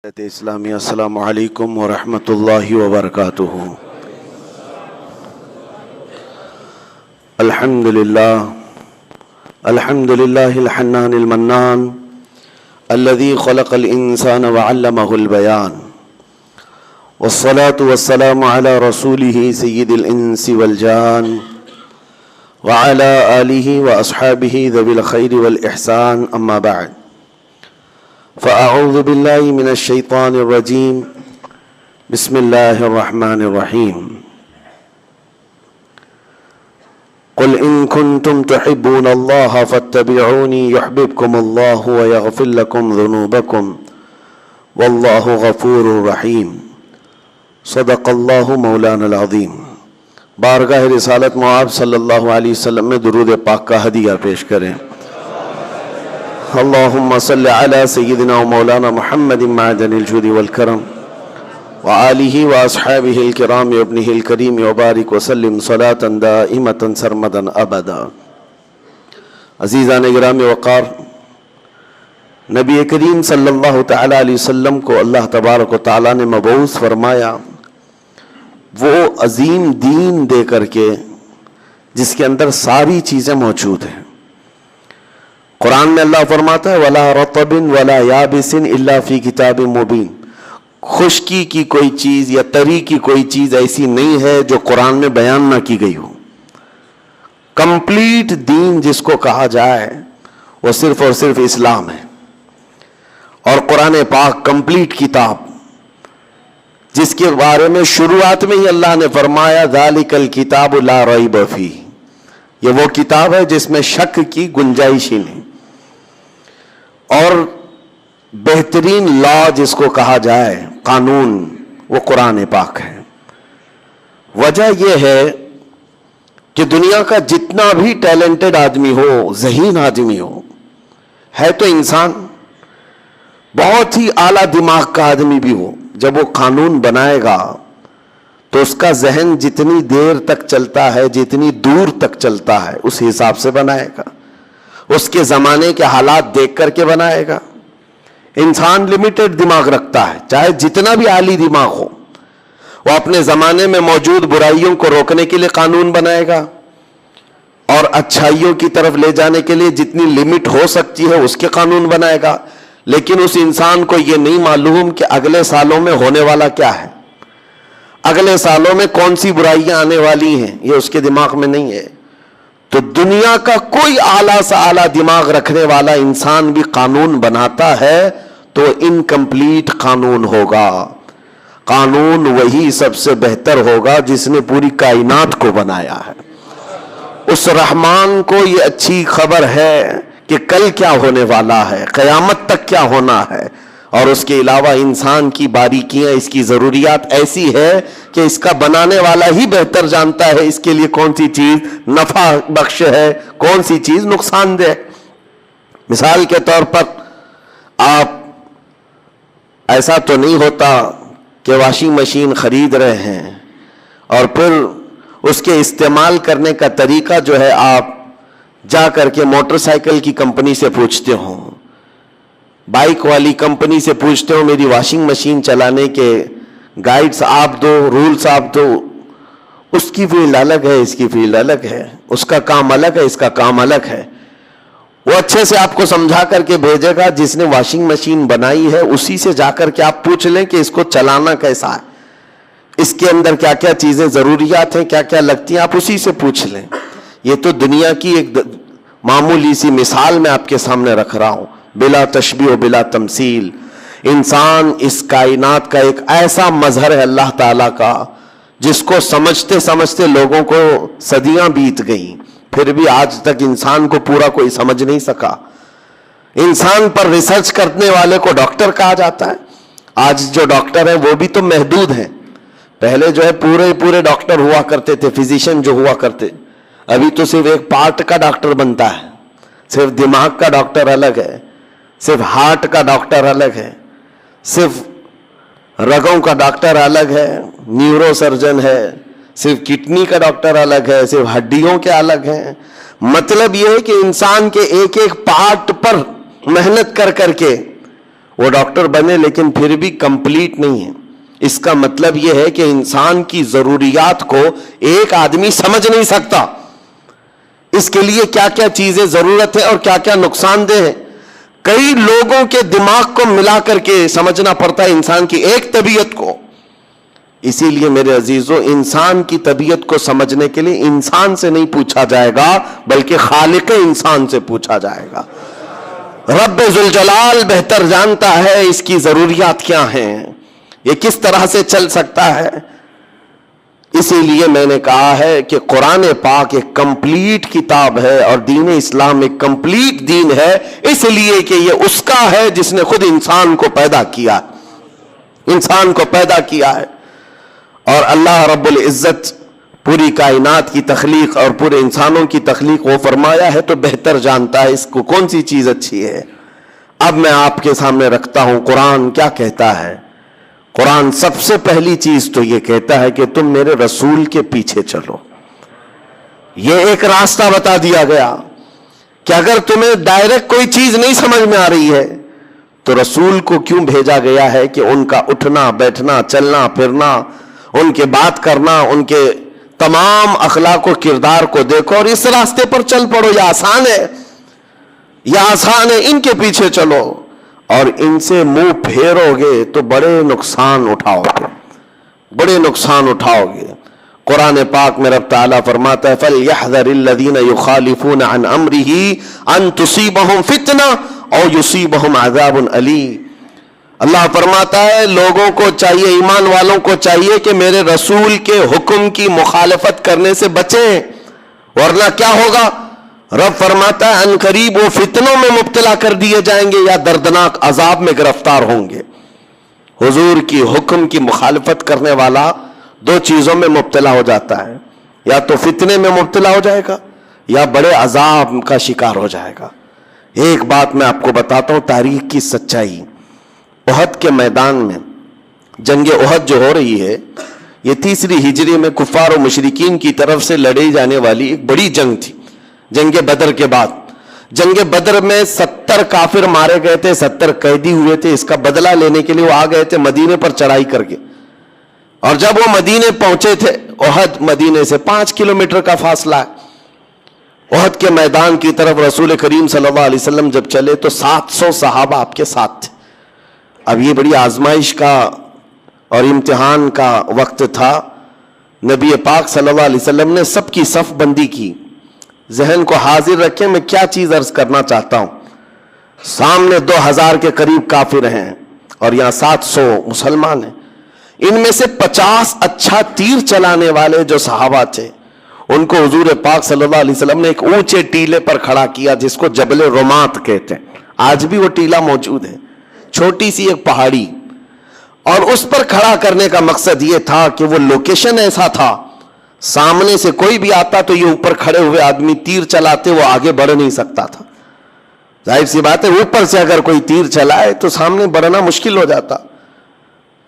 اسلامی السلام علیکم ورحمۃ اللہ وبرکاتہ۔ الحمد للہ الحنان المنان الذي خلق الانسان وعلمه البيان والصلاة والسلام على رسوله سید الانس والجان وعلى آلہ واصحابہ ذوی الخیر والاحسان، اما بعد فأعوذ بالله من الشيطان الرجيم، بسم الله الرحمن الرحيم۔ قل إن كنتم تحبون الله فاتبعوني يحببكم الله ويغفر لكم ذنوبكم والله غفور رحيم۔ صدق الله مولانا العظیم۔ بارگاہ رسالت معاب صلی اللہ علیہ وسلم میں درود پاک کا ہدیہ پیش کریں۔ اللہم صلی علی سیدنا و مولانا محمد معدن الجود والکرم وآلہ واصحابہ الکرام وابنہ الکریم وبارک وسلم صلاة دائمة سرمدا ابدا۔ عزیزان گرامی وقار، نبی کریم صلی اللہ تعالی علیہ وسلم کو اللہ تبارک و تعالی نے مبعوث فرمایا وہ عظیم دین دے کر کے جس کے اندر ساری چیزیں موجود ہیں۔ قرآن میں اللہ فرماتا ہے وَلَا رَطَبٍ وَلَا يَابِسٍ إِلَّا فِي كِتَابٍ مُبِينٍ، خشکی کی کوئی چیز یا تری کی کوئی چیز ایسی نہیں ہے جو قرآن میں بیان نہ کی گئی ہو۔ کمپلیٹ دین جس کو کہا جائے وہ صرف اور صرف اسلام ہے، اور قرآن پاک کمپلیٹ کتاب جس کے بارے میں شروعات میں ہی اللہ نے فرمایا ذَلِكَ الْكِتَابُ لَا رَيْبَ فِيهِ، یہ وہ کتاب ہے جس میں شک کی گنجائش ہی نہیں۔ اور بہترین لا جس کو کہا جائے قانون، وہ قرآن پاک ہے۔ وجہ یہ ہے کہ دنیا کا جتنا بھی ٹیلنٹڈ آدمی ہو، ذہین آدمی ہو، ہے تو انسان، بہت ہی اعلیٰ دماغ کا آدمی بھی ہو، جب وہ قانون بنائے گا تو اس کا ذہن جتنی دیر تک چلتا ہے، جتنی دور تک چلتا ہے، اس حساب سے بنائے گا، اس کے زمانے کے حالات دیکھ کر کے بنائے گا۔ انسان لمیٹڈ دماغ رکھتا ہے، چاہے جتنا بھی عالی دماغ ہو، وہ اپنے زمانے میں موجود برائیوں کو روکنے کے لیے قانون بنائے گا، اور اچھائیوں کی طرف لے جانے کے لیے جتنی لمٹ ہو سکتی ہے اس کے قانون بنائے گا۔ لیکن اس انسان کو یہ نہیں معلوم کہ اگلے سالوں میں ہونے والا کیا ہے، اگلے سالوں میں کون سی برائیاں آنے والی ہیں، یہ اس کے دماغ میں نہیں ہے۔ تو دنیا کا کوئی اعلیٰ سے اعلیٰ دماغ رکھنے والا انسان بھی قانون بناتا ہے تو انکمپلیٹ قانون ہوگا۔ قانون وہی سب سے بہتر ہوگا جس نے پوری کائنات کو بنایا ہے۔ اس رحمان کو یہ اچھی خبر ہے کہ کل کیا ہونے والا ہے، قیامت تک کیا ہونا ہے، اور اس کے علاوہ انسان کی باریکیاں، اس کی ضروریات ایسی ہے کہ اس کا بنانے والا ہی بہتر جانتا ہے اس کے لیے کون سی چیز نفع بخش ہے، کون سی چیز نقصان دہ۔ مثال کے طور پر آپ، ایسا تو نہیں ہوتا کہ واشنگ مشین خرید رہے ہیں اور پھر اس کے استعمال کرنے کا طریقہ جو ہے آپ جا کر کے موٹر سائیکل کی کمپنی سے پوچھتے ہوں، بائک والی کمپنی سے پوچھتے ہو میری واشنگ مشین چلانے کے گائیڈز آپ دو، رولز آپ دو۔ اس کی فیلڈ الگ ہے، اس کی فیلڈ الگ ہے، اس کا کام الگ ہے، اس کا کام الگ ہے۔ وہ اچھے سے آپ کو سمجھا کر کے بھیجے گا، جس نے واشنگ مشین بنائی ہے اسی سے جا کر کے آپ پوچھ لیں کہ اس کو چلانا کیسا ہے، اس کے اندر کیا کیا چیزیں ضروریات ہیں، کیا کیا لگتی ہیں، آپ اسی سے پوچھ لیں۔ یہ تو دنیا کی ایک معمولی سی مثال میں آپ کے سامنے رکھ رہا ہوں، بلا تشبیہ و بلا تمثیل۔ انسان اس کائنات کا ایک ایسا مظہر ہے اللہ تعالیٰ کا جس کو سمجھتے سمجھتے لوگوں کو صدیاں بیت گئیں، پھر بھی آج تک انسان کو پورا کوئی سمجھ نہیں سکا۔ انسان پر ریسرچ کرنے والے کو ڈاکٹر کہا جاتا ہے۔ آج جو ڈاکٹر ہیں وہ بھی تو محدود ہیں، پہلے جو ہے پورے ڈاکٹر ہوا کرتے تھے، فزیشین جو ہوا کرتے، ابھی تو صرف ایک پارٹ کا ڈاکٹر بنتا ہے، صرف دماغ کا ڈاکٹر الگ ہے، صرف ہارٹ کا ڈاکٹر الگ ہے، صرف رگوں کا ڈاکٹر الگ ہے، نیورو سرجن ہے، صرف کڈنی کا ڈاکٹر الگ ہے، صرف ہڈیوں کے الگ ہیں۔ مطلب یہ ہے کہ انسان کے ایک ایک پارٹ پر محنت کر کر کے وہ ڈاکٹر بنے لیکن پھر بھی کمپلیٹ نہیں ہے. اس کا مطلب یہ ہے کہ انسان کی ضروریات کو ایک آدمی سمجھ نہیں سکتا. اس کے لیے کیا کیا چیزیں ضرورت ہے اور کیا کیا نقصان دہ ہے. کئی لوگوں کے دماغ کو ملا کر کے سمجھنا پڑتا ہے انسان کی ایک طبیعت کو. اسی لیے میرے عزیزوں، انسان کی طبیعت کو سمجھنے کے لیے انسان سے نہیں پوچھا جائے گا بلکہ خالق انسان سے پوچھا جائے گا. رب ذوالجلال بہتر جانتا ہے اس کی ضروریات کیا ہیں، یہ کس طرح سے چل سکتا ہے. اسی لیے میں نے کہا ہے کہ قرآن پاک ایک کمپلیٹ کتاب ہے اور دین اسلام ایک کمپلیٹ دین ہے، اس لیے کہ یہ اس کا ہے جس نے خود انسان کو پیدا کیا ہے. اور اللہ رب العزت پوری کائنات کی تخلیق اور پورے انسانوں کی تخلیق وہ فرمایا ہے تو بہتر جانتا ہے اس کو کون سی چیز اچھی ہے. اب میں آپ کے سامنے رکھتا ہوں قرآن کیا کہتا ہے. قرآن سب سے پہلی چیز تو یہ کہتا ہے کہ تم میرے رسول کے پیچھے چلو. یہ ایک راستہ بتا دیا گیا کہ اگر تمہیں ڈائریکٹ کوئی چیز نہیں سمجھ میں آ رہی ہے تو رسول کو کیوں بھیجا گیا ہے کہ ان کا اٹھنا بیٹھنا چلنا پھرنا، ان کے بات کرنا، ان کے تمام اخلاق و کردار کو دیکھو اور اس راستے پر چل پڑو. یہ آسان ہے، ان کے پیچھے چلو. اور ان سے منہ پھیرو گے تو بڑے نقصان اٹھاؤ گے. قرآن پاک میں رب تعالیٰ فرماتا ہے فَلْيَحْذَرِ الَّذِينَ يُخَالِفُونَ عَنْ أَمْرِهِ أَن تُصِيبَهُمْ فِتْنَةٌ أَوْ يُصِيبَهُمْ عَذَابٌ أَلِيمٌ. اللہ فرماتا ہے لوگوں کو چاہیے، ایمان والوں کو چاہیے کہ میرے رسول کے حکم کی مخالفت کرنے سے بچیں، ورنہ کیا ہوگا. رب فرماتا ہے ان قریب وہ فتنوں میں مبتلا کر دیے جائیں گے یا دردناک عذاب میں گرفتار ہوں گے. حضور کی حکم کی مخالفت کرنے والا دو چیزوں میں مبتلا ہو جاتا ہے، یا تو فتنے میں مبتلا ہو جائے گا یا بڑے عذاب کا شکار ہو جائے گا. ایک بات میں آپ کو بتاتا ہوں تاریخ کی سچائی. احد کے میدان میں جنگ احد جو ہو رہی ہے یہ 3 ہجری میں کفار و مشرکین کی طرف سے لڑی جانے والی ایک بڑی جنگ تھی. جنگ بدر کے بعد جنگ بدر میں 70 کافر مارے گئے تھے، 70 قیدی ہوئے تھے. اس کا بدلہ لینے کے لیے وہ آ گئے تھے مدینے پر چڑھائی کر کے. اور جب وہ مدینے پہنچے تھے، احد مدینے سے 5 کلومیٹر کا فاصلہ ہے. احد کے میدان کی طرف رسول کریم صلی اللہ علیہ وسلم جب چلے تو 700 صحابہ آپ کے ساتھ تھے. اب یہ بڑی آزمائش کا اور امتحان کا وقت تھا. نبی پاک صلی اللہ علیہ وسلم نے سب کی صف بندی کی. ذہن کو حاضر رکھیں میں کیا چیز عرض کرنا چاہتا ہوں. سامنے 2000 کے قریب کافر ہیں اور یہاں 700 مسلمان ہیں. ان میں سے 50 اچھا تیر چلانے والے جو صحابہ تھے ان کو حضور پاک صلی اللہ علیہ وسلم نے ایک اونچے ٹیلے پر کھڑا کیا جس کو جبل رمات کہتے ہیں. آج بھی وہ ٹیلا موجود ہے، چھوٹی سی ایک پہاڑی. اور اس پر کھڑا کرنے کا مقصد یہ تھا کہ وہ لوکیشن ایسا تھا سامنے سے کوئی بھی آتا تو یہ اوپر کھڑے ہوئے آدمی تیر چلاتے وہ آگے بڑھ نہیں سکتا تھا. ظاہر سی بات ہے اوپر سے اگر کوئی تیر چلائے تو سامنے بڑھنا مشکل ہو جاتا.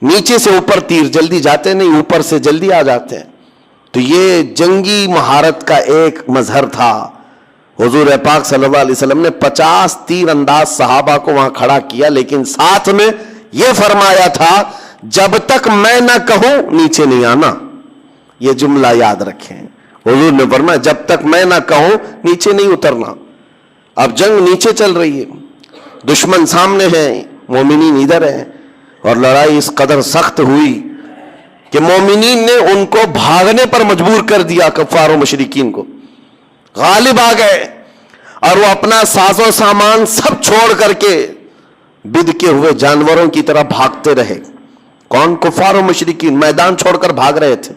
نیچے سے اوپر تیر جلدی جاتے نہیں، اوپر سے جلدی آ جاتے ہیں. تو یہ جنگی مہارت کا ایک مظہر تھا. حضور پاک صلی اللہ علیہ وسلم نے 50 تیر انداز صحابہ کو وہاں کھڑا کیا، لیکن ساتھ میں یہ فرمایا تھا جب تک میں نہ کہوں نیچے نہیں آنا. یہ جملہ یاد رکھیں. حضور نے فرمایا جب تک میں نہ کہوں نیچے نہیں اترنا. اب جنگ نیچے چل رہی ہے، دشمن سامنے ہے، مومنین ادھر ہیں، اور لڑائی اس قدر سخت ہوئی کہ مومنین نے ان کو بھاگنے پر مجبور کر دیا. کفار و مشرکین کو غالب آ گئے اور وہ اپنا ساز و سامان سب چھوڑ کر کے بد کے ہوئے جانوروں کی طرح بھاگتے رہے. کون؟ کفار و مشرکین میدان چھوڑ کر بھاگ رہے تھے.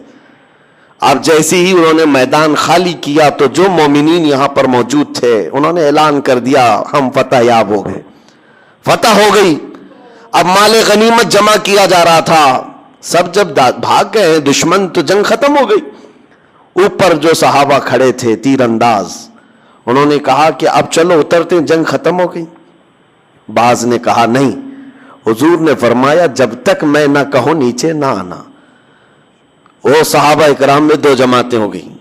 اب جیسے ہی انہوں نے میدان خالی کیا تو جو مومنین یہاں پر موجود تھے انہوں نے اعلان کر دیا ہم فتح یاب ہو گئے، فتح ہو گئی. اب مال غنیمت جمع کیا جا رہا تھا. سب جب بھاگ گئے دشمن تو جنگ ختم ہو گئی. اوپر جو صحابہ کھڑے تھے تیر انداز انہوں نے کہا کہ اب چلو اترتے، جنگ ختم ہو گئی. بعض نے کہا نہیں، حضور نے فرمایا جب تک میں نہ کہوں نیچے نہ آنا. وہ صحابہ اکرام میں 2 جماعتیں ہو گئیں.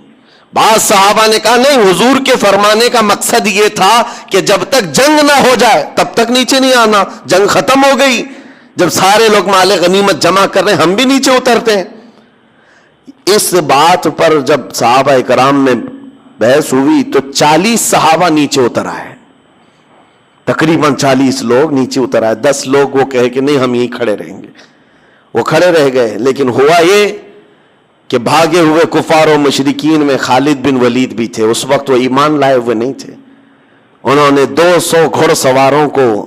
بعض صحابہ نے کہا نہیں، حضور کے فرمانے کا مقصد یہ تھا کہ جب تک جنگ نہ ہو جائے تب تک نیچے نہیں آنا، جنگ ختم ہو گئی، جب سارے لوگ مال غنیمت جمع کر رہے ہیں ہم بھی نیچے اترتے ہیں۔ اس بات پر جب صحابہ کرام میں بحث ہوئی تو 40 صحابہ نیچے اتر آئے، تقریباً 40 لوگ نیچے اتر آئے۔ 10 لوگ وہ کہے کہ نہیں ہم یہیں کھڑے رہیں گے، وہ کھڑے رہ گئے۔ لیکن ہوا یہ کہ بھاگے ہوئے کفار و مشرکین میں خالد بن ولید بھی تھے، اس وقت وہ ایمان لائے ہوئے نہیں تھے۔ انہوں نے 200 گھڑ سواروں کو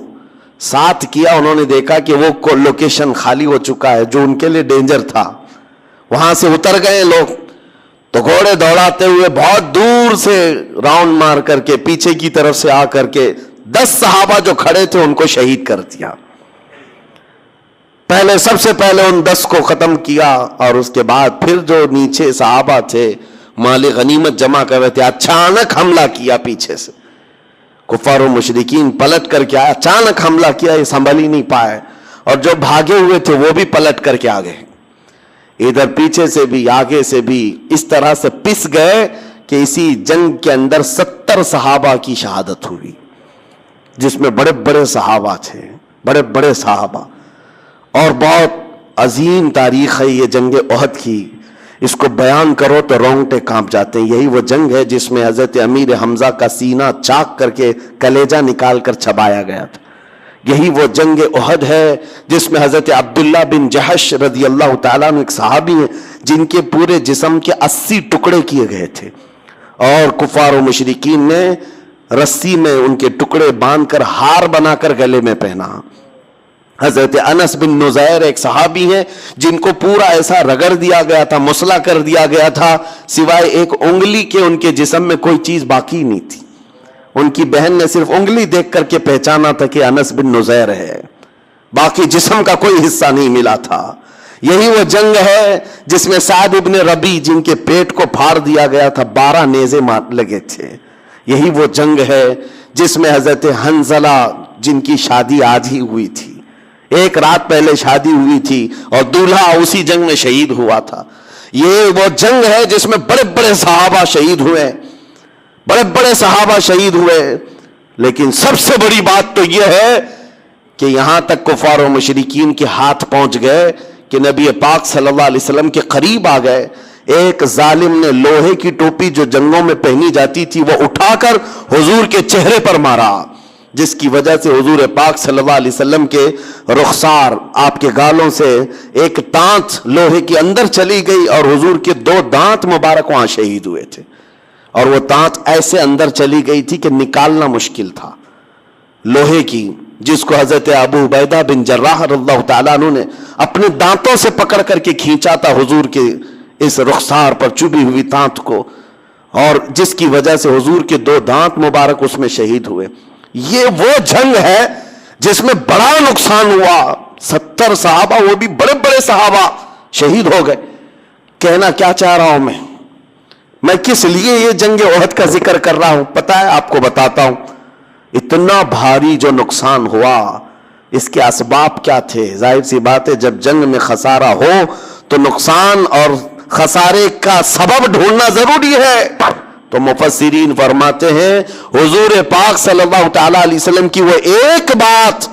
ساتھ کیا، انہوں نے دیکھا کہ وہ لوکیشن خالی ہو چکا ہے جو ان کے لیے ڈینجر تھا، وہاں سے اتر گئے لوگ، تو گھوڑے دوڑاتے ہوئے بہت دور سے راؤنڈ مار کر کے پیچھے کی طرف سے آ کر کے 10 صحابہ جو کھڑے تھے ان کو شہید کر دیا۔ پہلے سب سے پہلے ان 10 کو ختم کیا، اور اس کے بعد پھر جو نیچے صحابہ تھے مال غنیمت جمع کر رہے تھے، اچانک حملہ کیا پیچھے سے، کفار و مشرکین پلٹ کر کے آئے، اچانک حملہ کیا، یہ سنبھل ہی نہیں پائے، اور جو بھاگے ہوئے تھے وہ بھی پلٹ کر کے آ گئے، ادھر پیچھے سے بھی آگے سے بھی، اس طرح سے پس گئے کہ اسی جنگ کے اندر 70 صحابہ کی شہادت ہوئی، جس میں بڑے بڑے صحابہ تھے، بڑے بڑے صحابہ۔ اور بہت عظیم تاریخ ہے یہ جنگ احد کی، اس کو بیان کرو تو رونگٹے کانپ جاتے ہیں۔ یہی وہ جنگ ہے جس میں حضرت امیر حمزہ کا سینہ چاک کر کے کلیجہ نکال کر چبایا گیا تھا۔ یہی وہ جنگ احد ہے جس میں حضرت عبداللہ بن جحش رضی اللہ تعالیٰ عنہ ایک صحابی ہیں جن کے پورے جسم کے 80 ٹکڑے کیے گئے تھے، اور کفار و مشرکین نے رسی میں ان کے ٹکڑے باندھ کر ہار بنا کر گلے میں پہنا۔ حضرت انس بن نزیر ایک صحابی ہیں جن کو پورا ایسا رگڑ دیا گیا تھا، مسلح کر دیا گیا تھا، سوائے ایک انگلی کے ان کے جسم میں کوئی چیز باقی نہیں تھی۔ ان کی بہن نے صرف انگلی دیکھ کر کے پہچانا تھا کہ انس بن نزیر ہے، باقی جسم کا کوئی حصہ نہیں ملا تھا۔ یہی وہ جنگ ہے جس میں سعد ابن ربی جن کے پیٹ کو پھاڑ دیا گیا تھا، 12 نیزے لگے تھے۔ یہی وہ جنگ ہے جس میں حضرت حنظلہ جن کی شادی آج ہی ہوئی تھی، ایک رات پہلے شادی ہوئی تھی، اور دولہا اسی جنگ میں شہید ہوا تھا۔ یہ وہ جنگ ہے جس میں بڑے بڑے صحابہ شہید ہوئے، بڑے بڑے صحابہ شہید ہوئے۔ لیکن سب سے بڑی بات تو یہ ہے کہ یہاں تک کفار و مشرکین کے ہاتھ پہنچ گئے کہ نبی پاک صلی اللہ علیہ وسلم کے قریب آ گئے۔ ایک ظالم نے لوہے کی ٹوپی جو جنگوں میں پہنی جاتی تھی وہ اٹھا کر حضور کے چہرے پر مارا، جس کی وجہ سے حضور پاک صلی اللہ علیہ وسلم کے رخسار، آپ کے گالوں سے ایک تانت لوہے کے اندر چلی گئی، اور حضور کے 2 دانت مبارک وہاں شہید ہوئے تھے، اور وہ تانت ایسے اندر چلی گئی تھی کہ نکالنا مشکل تھا، لوہے کی، جس کو حضرت ابو عبیدہ بن جراح رضی اللہ تعالیٰ عنہ نے اپنے دانتوں سے پکڑ کر کے کھینچا تھا حضور کے اس رخسار پر چبھی ہوئی تانت کو، اور جس کی وجہ سے حضور کے 2 دانت مبارک اس میں شہید ہوئے۔ یہ وہ جنگ ہے جس میں بڑا نقصان ہوا، 70 صحابہ، وہ بھی بڑے بڑے صحابہ شہید ہو گئے۔ کہنا کیا چاہ رہا ہوں میں کس لیے یہ جنگ احد کا ذکر کر رہا ہوں پتہ ہے آپ کو؟ بتاتا ہوں۔ اتنا بھاری جو نقصان ہوا، اس کے اسباب کیا تھے؟ ظاہر سی بات ہے جب جنگ میں خسارہ ہو تو نقصان اور خسارے کا سبب ڈھونڈنا ضروری ہے۔ تو مفسرین فرماتے ہیں حضور پاک صلی اللہ تعالی علیہ وسلم کی وہ ایک بات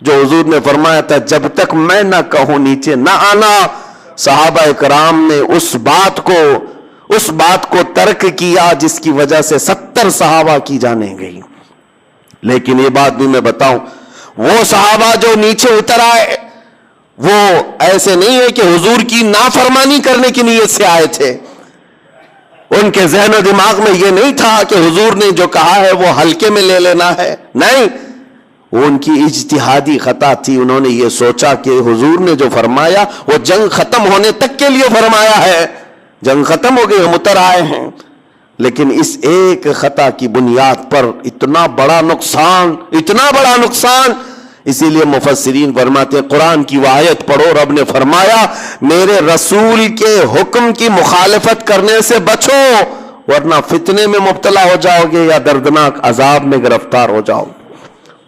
جو حضور نے فرمایا تھا جب تک میں نہ کہوں نیچے نہ آنا، صحابہ کرام نے اس بات کو ترک کیا جس کی وجہ سے 70 صحابہ کی جانیں گئی۔ لیکن یہ بات بھی میں بتاؤں، وہ صحابہ جو نیچے اتر آئے وہ ایسے نہیں ہے کہ حضور کی نافرمانی کرنے کی نیت سے آئے تھے، ان کے ذہن و دماغ میں یہ نہیں تھا کہ حضور نے جو کہا ہے وہ ہلکے میں لے لینا ہے، نہیں، وہ ان کی اجتہادی خطا تھی۔ انہوں نے یہ سوچا کہ حضور نے جو فرمایا وہ جنگ ختم ہونے تک کے لیے فرمایا ہے، جنگ ختم ہو گئی ہم اتر آئے ہیں، لیکن اس ایک خطا کی بنیاد پر اتنا بڑا نقصان، اسی لیے مفسرین فرماتے ہیں قرآن کی وہ آیت پڑھو، رب نے فرمایا میرے رسول کے حکم کی مخالفت کرنے سے بچو ورنہ فتنے میں مبتلا ہو جاؤ گے یا دردناک عذاب میں گرفتار ہو جاؤ گے۔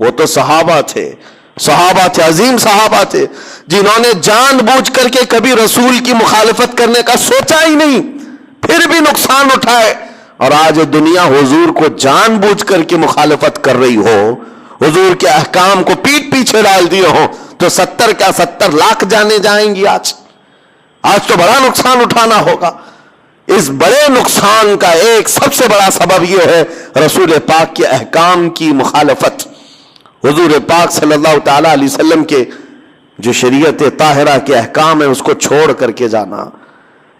وہ تو صحابہ تھے، عظیم صحابہ تھے، جنہوں نے جان بوجھ کر کے کبھی رسول کی مخالفت کرنے کا سوچا ہی نہیں، پھر بھی نقصان اٹھائے، اور آج دنیا حضور کو جان بوجھ کر کے مخالفت کر رہی ہو، حضور کے احکام کو پیٹ پیچھے ڈال دیے ہو، تو 70 لاکھ جانے جائیں گی آج تو بڑا نقصان اٹھانا ہوگا۔ اس بڑے نقصان کا ایک سب سے بڑا سبب یہ ہے رسول پاک کے احکام کی مخالفت، حضور پاک صلی اللہ تعالی علیہ وسلم کے جو شریعت طاہرہ کے احکام ہے اس کو چھوڑ کر کے جانا۔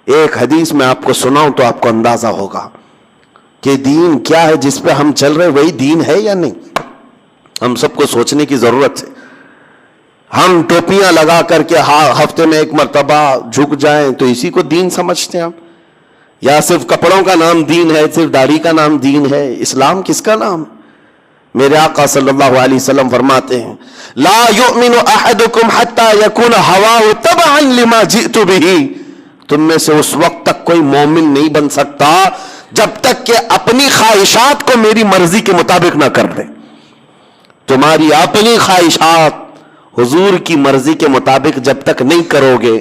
ایک حدیث میں آپ کو سناؤں تو آپ کو اندازہ ہوگا کہ دین کیا ہے، جس پہ ہم چل رہے وہی دین ہے یا نہیں۔ ہم سب کو سوچنے کی ضرورت ہے۔ ہم ٹوپیاں لگا کر کے ہفتے میں ایک مرتبہ جھک جائیں تو اسی کو دین سمجھتے ہیں ہم، یا صرف کپڑوں کا نام دین ہے، صرف داڑھی کا نام دین ہے؟ اسلام کس کا نام؟ میرے آقا صلی اللہ علیہ وسلم فرماتے ہیں لا یؤمن احدکم حتی یکون ہواہ تبعا لما جئت بہ، تم میں سے اس وقت تک کوئی مومن نہیں بن سکتا جب تک کہ اپنی خواہشات کو میری مرضی کے مطابق نہ کر دے۔ تمہاری اپنی خواہشات حضور کی مرضی کے مطابق جب تک نہیں کرو گے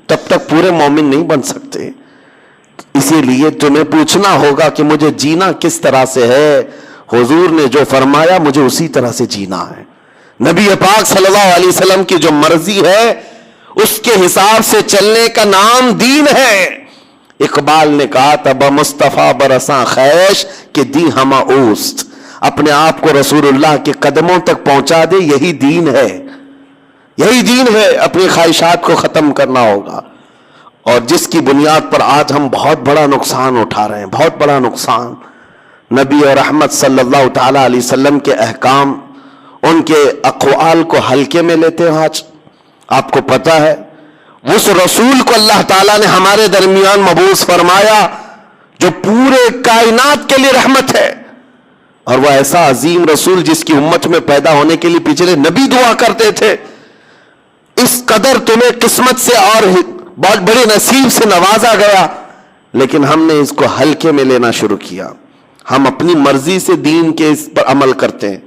تب تک پورے مومن نہیں بن سکتے۔ اسی لیے تمہیں پوچھنا ہوگا کہ مجھے جینا کس طرح سے ہے، حضور نے جو فرمایا مجھے اسی طرح سے جینا ہے۔ نبی پاک صلی اللہ علیہ وسلم کی جو مرضی ہے اس کے حساب سے چلنے کا نام دین ہے۔ اقبال نے کہا تھا بمصطفیٰ برساں خیش کہ دی ہما اوست، اپنے آپ کو رسول اللہ کے قدموں تک پہنچا دے، یہی دین ہے، یہی دین ہے۔ اپنی خواہشات کو ختم کرنا ہوگا، اور جس کی بنیاد پر آج ہم بہت بڑا نقصان اٹھا رہے ہیں، بہت بڑا نقصان۔ نبی اور رحمت صلی اللہ تعالی علیہ وسلم کے احکام، ان کے اقوال کو ہلکے میں لیتے ہیں آج۔ آپ کو پتا ہے اس رسول کو اللہ تعالیٰ نے ہمارے درمیان مبعوث فرمایا جو پورے کائنات کے لیے رحمت ہے، اور وہ ایسا عظیم رسول جس کی امت میں پیدا ہونے کے لیے پچھلے نبی دعا کرتے تھے، اس قدر تمہیں قسمت سے اور بہت بڑے نصیب سے نوازا گیا، لیکن ہم نے اس کو ہلکے میں لینا شروع کیا۔ ہم اپنی مرضی سے دین کے اس پر عمل کرتے ہیں۔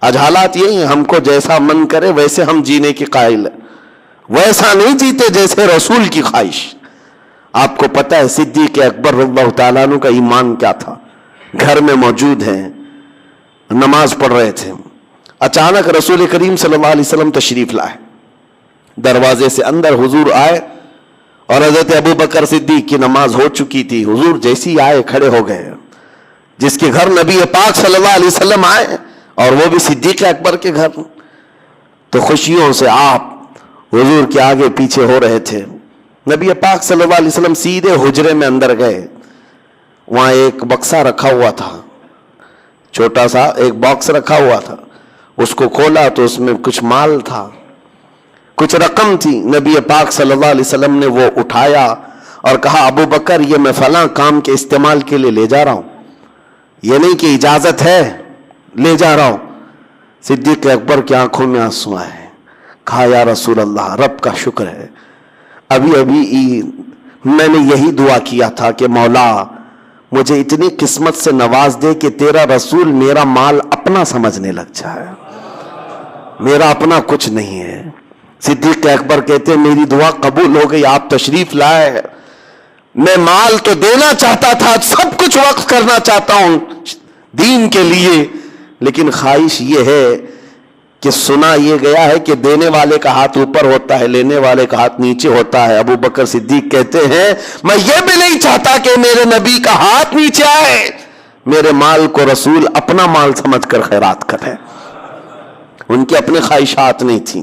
آج حالات یہی ہیں، ہم کو جیسا من کرے ویسے ہم جینے کی قائل ہیں، ویسا نہیں جیتے جیسے رسول کی خواہش۔ آپ کو پتہ ہے صدیق اکبر رضی اللہ تعالیٰ عنہ کا ایمان کیا تھا؟ گھر میں موجود ہیں، نماز پڑھ رہے تھے، اچانک رسول کریم صلی اللہ علیہ وسلم تشریف لائے، دروازے سے اندر حضور آئے، اور حضرت ابو بکر صدیق کی نماز ہو چکی تھی، حضور جیسی آئے کھڑے ہو گئے۔ جس کے گھر نبی پاک صلی اللہ علیہ وسلم آئے، اور وہ بھی صدیق اکبر کے گھر، تو خوشیوں سے آپ حضور کے آگے پیچھے ہو رہے تھے۔ نبی پاک صلی اللہ علیہ وسلم سیدھے حجرے میں اندر گئے، وہاں ایک بکسا رکھا ہوا تھا، چھوٹا سا ایک باکس رکھا ہوا تھا، اس کو کھولا تو اس میں کچھ مال تھا، کچھ رقم تھی۔ نبی پاک صلی اللہ علیہ وسلم نے وہ اٹھایا اور کہا ابو بکر یہ میں فلاں کام کے استعمال کے لیے لے جا رہا ہوں، یہ نہیں کہ اجازت ہے، لے جا رہا ہوں۔ صدیق اکبر کی آنکھوں میں آنسو آئے، کہا یا رسول اللہ رب کا شکر ہے، ابھی میں نے یہی دعا کیا تھا کہ مولا مجھے اتنی قسمت سے نواز دے کہ تیرا رسول میرا مال اپنا سمجھنے لگ جائے، میرا اپنا کچھ نہیں ہے۔ صدیق اکبر کہتے ہیں میری دعا قبول ہو گئی، آپ تشریف لائے، میں مال تو دینا چاہتا تھا، سب کچھ وقف کرنا چاہتا ہوں دین کے لیے، لیکن خواہش یہ ہے کہ سنا یہ گیا ہے کہ دینے والے کا ہاتھ اوپر ہوتا ہے، لینے والے کا ہاتھ نیچے ہوتا ہے۔ ابو بکر صدیق کہتے ہیں میں یہ بھی نہیں چاہتا کہ میرے نبی کا ہاتھ نیچے آئے، میرے مال کو رسول اپنا مال سمجھ کر خیرات کرے۔ ان کی اپنی خواہشات نہیں تھیں،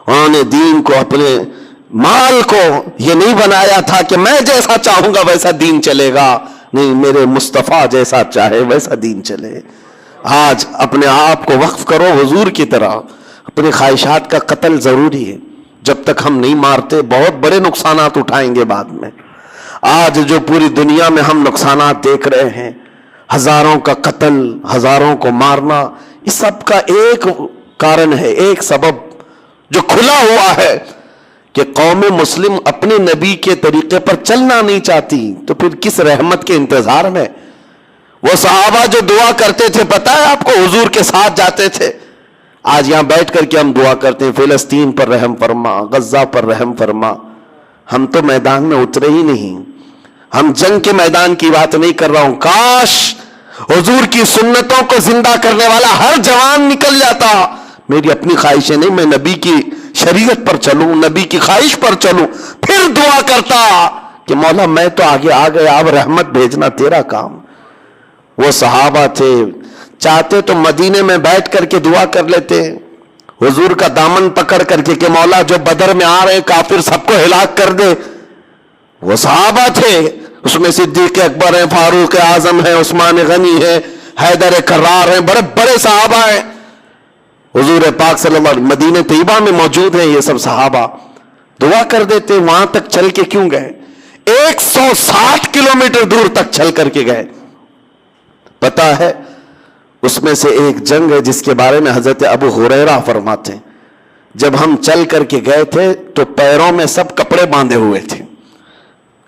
انہوں نے دین کو، اپنے مال کو یہ نہیں بنایا تھا کہ میں جیسا چاہوں گا ویسا دین چلے گا، نہیں، میرے مصطفیٰ جیسا چاہے ویسا دین چلے۔ آج اپنے آپ کو وقف کرو حضور کی طرح، اپنی خواہشات کا قتل ضروری ہے، جب تک ہم نہیں مارتے بہت بڑے نقصانات اٹھائیں گے بعد میں۔ آج جو پوری دنیا میں ہم نقصانات دیکھ رہے ہیں، ہزاروں کا قتل، ہزاروں کو مارنا، اس سب کا ایک کارن ہے، ایک سبب جو کھلا ہوا ہے کہ قوم مسلم اپنے نبی کے طریقے پر چلنا نہیں چاہتی، تو پھر کس رحمت کے انتظار میں؟ وہ صحابہ جو دعا کرتے تھے، پتہ ہے آپ کو، حضور کے ساتھ جاتے تھے۔ آج یہاں بیٹھ کر کے ہم دعا کرتے ہیں فلسطین پر رحم فرما، غزہ پر رحم فرما، ہم تو میدان میں اترے ہی نہیں۔ ہم جنگ کے میدان کی بات نہیں کر رہا ہوں. کاش حضور کی سنتوں کو زندہ کرنے والا ہر جوان نکل جاتا. میری اپنی خواہشیں نہیں, میں نبی کی شریعت پر چلوں, نبی کی خواہش پر چلوں, پھر دعا کرتا کہ مولا میں تو آگے آ گیا, اب رحمت بھیجنا تیرا کام. وہ صحابہ تھے, چاہتے تو مدینے میں بیٹھ کر کے دعا کر لیتے, حضور کا دامن پکڑ کر کے کہ مولا جو بدر میں آ رہے کافر سب کو ہلاک کر دے. وہ صحابہ تھے, اس میں صدیق اکبر ہیں, فاروق اعظم ہیں, عثمان غنی ہیں, حیدر کرار ہیں, بڑے بڑے صحابہ ہیں. حضور پاک صلی اللہ علیہ وسلم مدینہ طیبہ میں موجود ہیں. یہ سب صحابہ دعا کر دیتے. وہاں تک چل کے کیوں گئے؟ 160 کلومیٹر دور تک چل کر کے گئے. پتا ہے اس میں سے ایک جنگ ہے جس کے بارے میں حضرت ابو ہریرہ فرماتے ہیں, جب ہم چل کر کے گئے تھے تو پیروں میں سب کپڑے باندھے ہوئے تھے,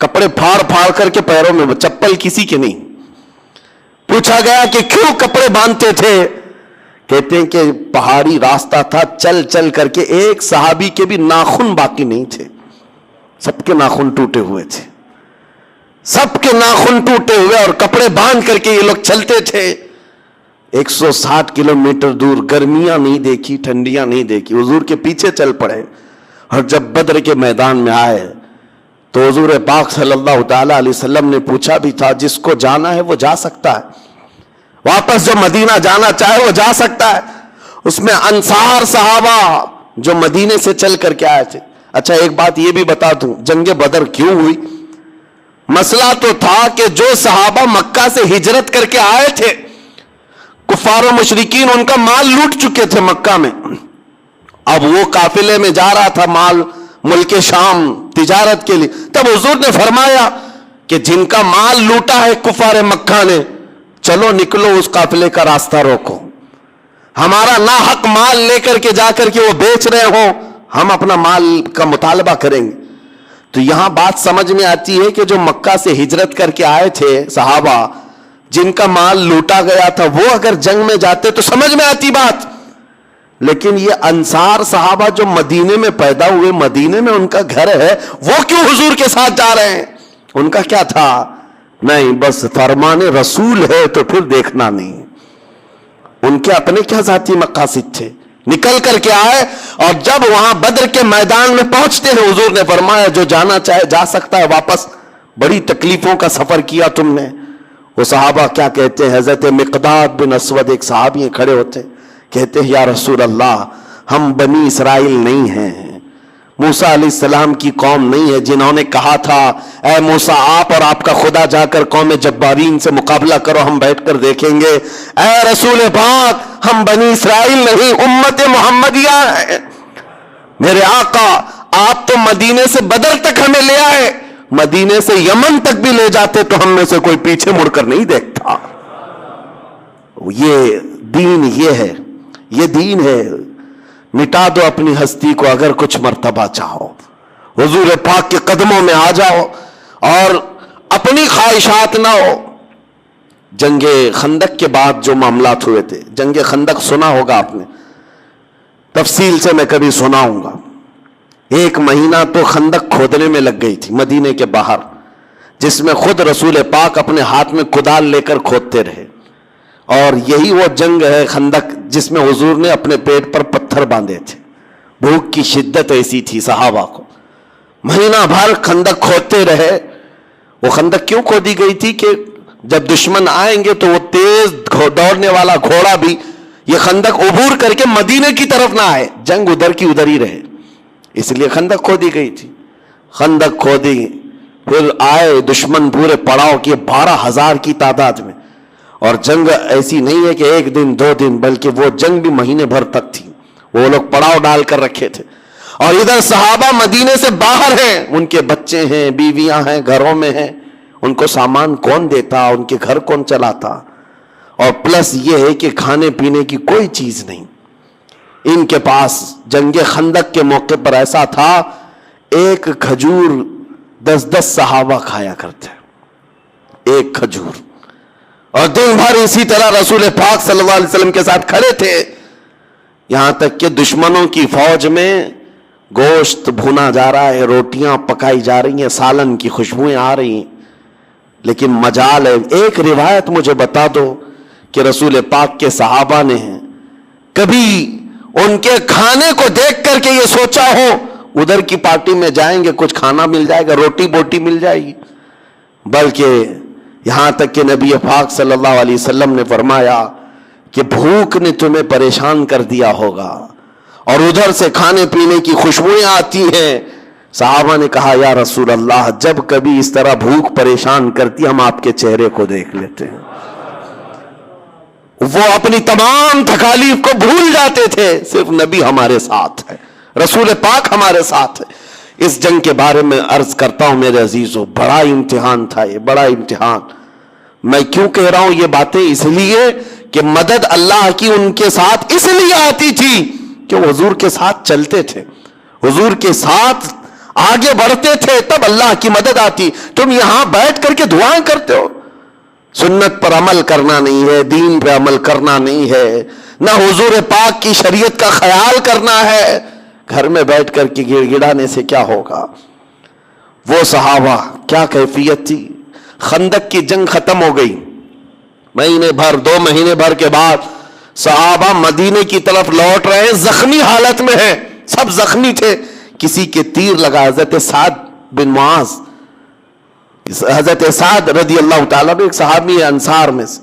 کپڑے پھاڑ پھاڑ کر کے پیروں میں, چپل کسی کے نہیں. پوچھا گیا کہ کیوں کپڑے باندھتے تھے؟ کہتے ہیں کہ پہاڑی راستہ تھا, چل چل کر کے ایک صحابی کے بھی ناخن باقی نہیں تھے, سب کے ناخن ٹوٹے ہوئے تھے, سب کے ناخن ٹوٹے ہوئے, اور کپڑے باندھ کر کے یہ لوگ چلتے تھے. 160 کلومیٹر دور, گرمیاں نہیں دیکھی, ٹھنڈیاں نہیں دیکھی, حضور کے پیچھے چل پڑے. اور جب بدر کے میدان میں آئے تو حضور پاک صلی اللہ تعالی علیہ وسلم نے پوچھا بھی تھا, جس کو جانا ہے وہ جا سکتا ہے, واپس جو مدینہ جانا چاہے وہ جا سکتا ہے. اس میں انصار صحابہ جو مدینے سے چل کر کے آئے تھے. اچھا ایک بات یہ بھی بتا دوں, جنگ بدر کیوں ہوئی؟ مسئلہ تو تھا کہ جو صحابہ مکہ سے ہجرت کر کے آئے تھے, کفار و مشرکین ان کا مال لوٹ چکے تھے مکہ میں. اب وہ قافلے میں جا رہا تھا مال ملک شام تجارت کے لیے. تب حضور نے فرمایا کہ جن کا مال لوٹا ہے کفار مکہ نے, چلو نکلو اس قافلے کا راستہ روکو, ہمارا ناحق مال لے کر کے جا کر کے وہ بیچ رہے ہوں, ہم اپنا مال کا مطالبہ کریں گے. تو یہاں بات سمجھ میں آتی ہے کہ جو مکہ سے ہجرت کر کے آئے تھے صحابہ, جن کا مال لوٹا گیا تھا, وہ اگر جنگ میں جاتے تو سمجھ میں آتی بات. لیکن یہ انصار صحابہ جو مدینے میں پیدا ہوئے, مدینے میں ان کا گھر ہے, وہ کیوں حضور کے ساتھ جا رہے ہیں؟ ان کا کیا تھا؟ نہیں, بس فرمان رسول ہے تو پھر دیکھنا نہیں. ان کے اپنے کیا ذاتی مقاصد تھے؟ نکل کر کے آئے, اور جب وہاں بدر کے میدان میں پہنچتے ہیں حضور نے فرمایا جو جانا چاہے جا سکتا ہے واپس. بڑی تکلیفوں کا سفر کیا تم نے. وہ صحابہ کیا کہتے ہیں؟ حضرت مقداد بن اسود ایک صحابی کھڑے ہوتے, کہتے ہیں یا رسول اللہ, ہم بنی اسرائیل نہیں ہیں, موسیٰ علیہ السلام کی قوم نہیں ہے جنہوں نے کہا تھا اے موسیٰ آپ اور آپ کا خدا جا کر قوم جبارین سے مقابلہ کرو, ہم بیٹھ کر دیکھیں گے. اے رسول پاک, ہم بنی اسرائیل نہیں, امت محمدیہ ہیں. میرے آقا آپ تو مدینے سے بدر تک ہمیں لے آئے, مدینے سے یمن تک بھی لے جاتے تو ہم میں سے کوئی پیچھے مڑ کر نہیں دیکھتا. یہ دین, یہ ہے, یہ دین ہے. مٹا دو اپنی ہستی کو اگر کچھ مرتبہ چاہو, حضور پاک کے قدموں میں آ جاؤ, اور اپنی خواہشات نہ ہو. جنگ خندق کے بعد جو معاملات ہوئے تھے, جنگ خندق سنا ہوگا آپ نے, تفصیل سے میں کبھی سناؤں گا. 1 مہینہ تو خندق کھودنے میں لگ گئی تھی مدینے کے باہر, جس میں خود رسول پاک اپنے ہاتھ میں کدال لے کر کھودتے رہے. اور یہی وہ جنگ ہے خندق جس میں حضور نے اپنے پیٹ پر پتھر باندھے تھے. بھوک کی شدت ایسی تھی صحابہ کو, مہینہ بھر خندق کھودتے رہے. وہ خندق کیوں کھودی گئی تھی کہ جب دشمن آئیں گے تو وہ تیز دوڑنے والا گھوڑا بھی یہ خندق عبور کر کے مدینے کی طرف نہ آئے, جنگ ادھر کی ادھر ہی رہے, اس لیے خندق کھودی گئی تھی. خندق کھودی, پھر آئے دشمن پورے پڑاؤ کیے 12,000 کی تعداد میں. اور جنگ ایسی نہیں ہے کہ 1 دن 2 دن, بلکہ وہ جنگ بھی مہینے بھر تک تھی. وہ لوگ پڑاؤ ڈال کر رکھے تھے, اور ادھر صحابہ مدینے سے باہر ہیں, ان کے بچے ہیں, بیویاں ہیں, گھروں میں ہیں, ان کو سامان کون دیتا, ان کے گھر کون چلاتا. اور پلس یہ ہے کہ کھانے پینے کی کوئی چیز نہیں ان کے پاس. جنگ خندق کے موقع پر ایسا تھا, 1 کھجور 10 صحابہ کھایا کرتے, 1 کھجور. اور دن بھر اسی طرح رسول پاک صلی اللہ علیہ وسلم کے ساتھ کھڑے تھے, یہاں تک کہ دشمنوں کی فوج میں گوشت بھونا جا رہا ہے, روٹیاں پکائی جا رہی ہیں, سالن کی خوشبوئیں آ رہی ہیں. لیکن مجال ہے، ایک روایت مجھے بتا دو کہ رسول پاک کے صحابہ نے کبھی ان کے کھانے کو دیکھ کر کے یہ سوچا ہو ادھر کی پارٹی میں جائیں گے کچھ کھانا مل جائے گا، روٹی بوٹی مل جائے گی؟ بلکہ یہاں تک کہ نبی پاک صلی اللہ علیہ وسلم نے فرمایا کہ بھوک نے تمہیں پریشان کر دیا ہوگا اور ادھر سے کھانے پینے کی خوشبوئیں آتی ہیں. صحابہ نے کہا یا رسول اللہ جب کبھی اس طرح بھوک پریشان کرتی ہم آپ کے چہرے کو دیکھ لیتے ہیں. وہ اپنی تمام تکالیف کو بھول جاتے تھے، صرف نبی ہمارے ساتھ ہے، رسول پاک ہمارے ساتھ ہے. اس جنگ کے بارے میں عرض کرتا ہوں میرے عزیزو، بڑا امتحان تھا یہ، بڑا امتحان. میں کیوں کہہ رہا ہوں یہ باتیں؟ اس لیے کہ مدد اللہ کی ان کے ساتھ اس لیے آتی تھی کہ وہ حضور کے ساتھ چلتے تھے، حضور کے ساتھ آگے بڑھتے تھے، تب اللہ کی مدد آتی. تم یہاں بیٹھ کر کے دعائیں کرتے ہو، سنت پر عمل کرنا نہیں ہے، دین پر عمل کرنا نہیں ہے، نہ حضور پاک کی شریعت کا خیال کرنا ہے، گھر میں بیٹھ کر کے گڑ گڑانے سے کیا ہوگا؟ وہ صحابہ کیا کیفیت تھی. خندق کی جنگ ختم ہو گئی، مہینے بھر 2 مہینے بھر کے بعد صحابہ مدینے کی طرف لوٹ رہے ہیں، زخمی حالت میں ہیں، سب زخمی تھے. کسی کے تیر لگا، حضرت سعد بن معاذ، حضرت سعد رضی اللہ تعالیٰ ایک صحابی انصار میں سے،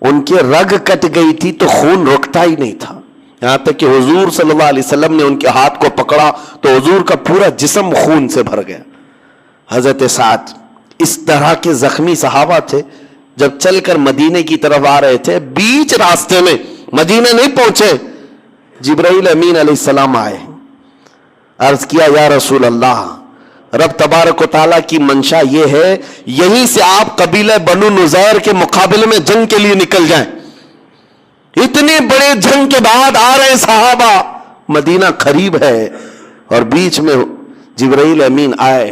ان کے رگ کٹ گئی تھی تو خون رکتا ہی نہیں تھا، یہاں تک کہ حضور صلی اللہ علیہ وسلم نے ان کے ہاتھ کو پکڑا تو حضور کا پورا جسم خون سے بھر گیا. حضرت سعد اس طرح کے زخمی صحابہ تھے. جب چل کر مدینے کی طرف آ رہے تھے، بیچ راستے میں، مدینے نہیں پہنچے، جبرائیل امین علیہ السلام آئے. عرض کیا یا رسول اللہ، رب تبارک و تعالیٰ کی منشا یہ ہے یہیں سے آپ قبیلہ بنو نذیر کے مقابلے میں جنگ کے لیے نکل جائیں. اتنے بڑے جنگ کے بعد آ رہے صحابہ، مدینہ قریب ہے، اور بیچ میں جبرائیل امین آئے،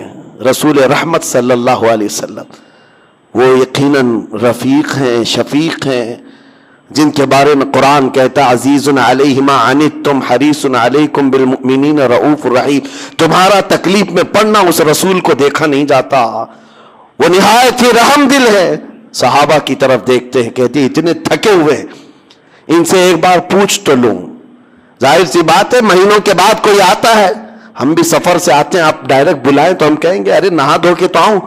رسول رحمت صلی اللہ علیہ وسلم. وہ یقیناً رفیق ہیں، شفیق ہیں، جن کے بارے میں قرآن کہتا عزیز علیہ ما عنتم حریص علیکم بالمؤمنین رؤوف الرحیم. تمہارا تکلیف میں پڑنا اس رسول کو دیکھا نہیں جاتا، وہ نہایت ہی رحم دل ہے. صحابہ کی طرف دیکھتے ہیں، کہتے ہیں اتنے تھکے ہوئے ہیں، ان سے ایک بار پوچھ تو لوں. ظاہر سی بات ہے مہینوں کے بعد کوئی آتا ہے، ہم بھی سفر سے آتے ہیں، آپ ڈائریکٹ بلائیں تو ہم کہیں گے ارے نہا دھو کے تو آؤں،